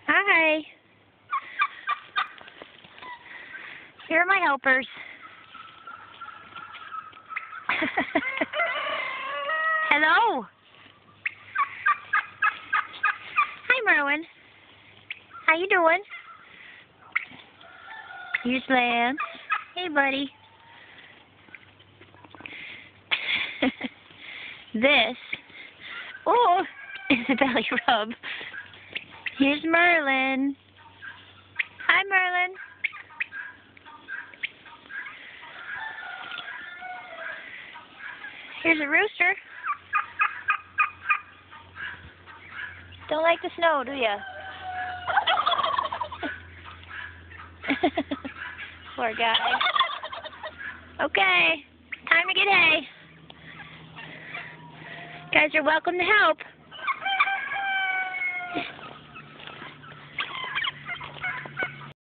Hi. Here are my helpers. Hello. Hi, Merwin. How you doing? Here's Lance. Hey, buddy. This, oh, is a belly rub. Here's Merlin. Hi, Merlin. Here's a rooster. Don't like the snow, do ya? Poor guy. Okay, time to get hay. Guys are welcome to help.